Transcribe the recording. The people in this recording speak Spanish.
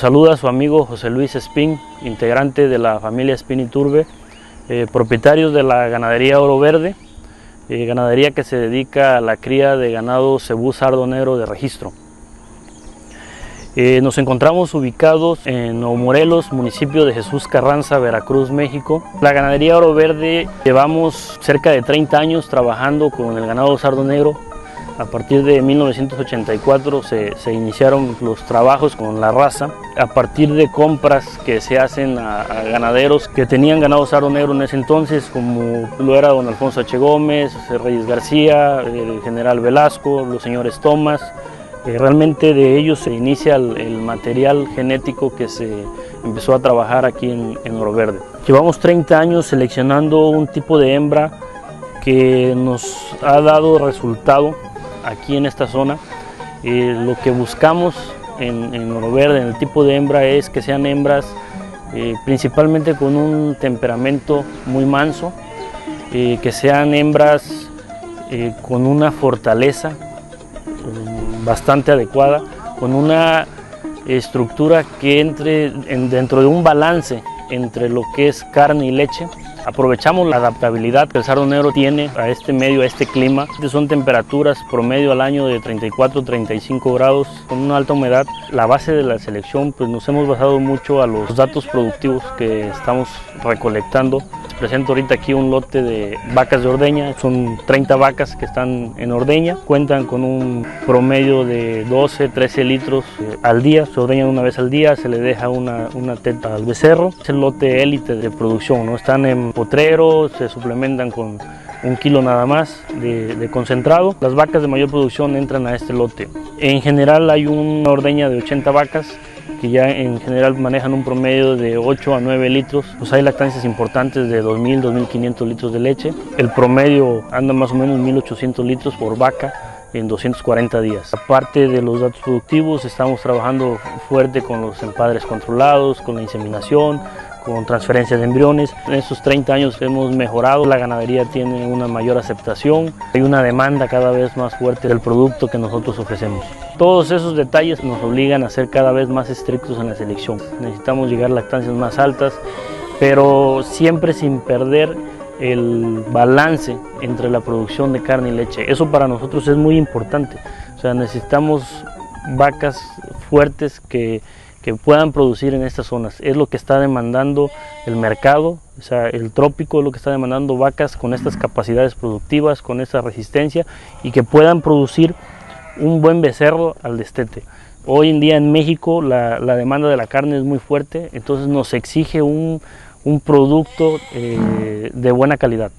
saluda a su amigo José Luis Espín, integrante de la familia Espín Iturbe, propietarios de la ganadería Oro Verde, ganadería que se dedica a la cría de ganado cebú sardo negro de registro. Nos encontramos ubicados en Nuevo Morelos, municipio de Jesús Carranza, Veracruz, México. La ganadería Oro Verde llevamos cerca de 30 años trabajando con el ganado sardo negro. A partir de 1984 se iniciaron los trabajos con la raza. A partir de compras que se hacen a ganaderos que tenían ganado sardo negro en ese entonces, como lo era don Alfonso H. Gómez, Reyes García, el general Velasco, los señores Tomás. Realmente de ellos se inicia el material genético que se empezó a trabajar aquí en Oro Verde. Llevamos 30 años seleccionando un tipo de hembra que nos ha dado resultado aquí en esta zona. Lo que buscamos en Oro Verde, en el tipo de hembra, es que sean hembras principalmente con un temperamento muy manso, que sean hembras con una fortaleza bastante adecuada, con una estructura que entre dentro de un balance entre lo que es carne y leche. Aprovechamos la adaptabilidad que el sardo negro tiene a este medio, a este clima. Son temperaturas promedio al año de 34-35 grados con una alta humedad. La base de la selección, pues nos hemos basado mucho a los datos productivos que estamos recolectando. Les presento ahorita aquí un lote de vacas de ordeña. Son 30 vacas que están en ordeña. Cuentan con un promedio de 12-13 litros al día. Se ordeñan una vez al día, se le deja una teta al becerro. Es el lote élite de producción, ¿no? Están en potreros, se suplementan con 1 kilo nada más de concentrado. Las vacas de mayor producción entran a este lote. En general hay una ordeña de 80 vacas que ya en general manejan un promedio de 8 a 9 litros. Pues hay lactancias importantes de 2.000, 2.500 litros de leche. El promedio anda más o menos 1.800 litros por vaca en 240 días. Aparte de los datos productivos, estamos trabajando fuerte con los empadres controlados, con la inseminación, con transferencia de embriones. En estos 30 años hemos mejorado, la ganadería tiene una mayor aceptación, hay una demanda cada vez más fuerte del producto que nosotros ofrecemos. Todos esos detalles nos obligan a ser cada vez más estrictos en la selección. Necesitamos llegar a lactancias más altas, pero siempre sin perder el balance entre la producción de carne y leche. Eso para nosotros es muy importante. O sea, necesitamos vacas fuertes que puedan producir en estas zonas. Es lo que está demandando el mercado, o sea, el trópico es lo que está demandando vacas con estas capacidades productivas, con esa resistencia y que puedan producir un buen becerro al destete. Hoy en día en México la demanda de la carne es muy fuerte, entonces nos exige un producto de buena calidad.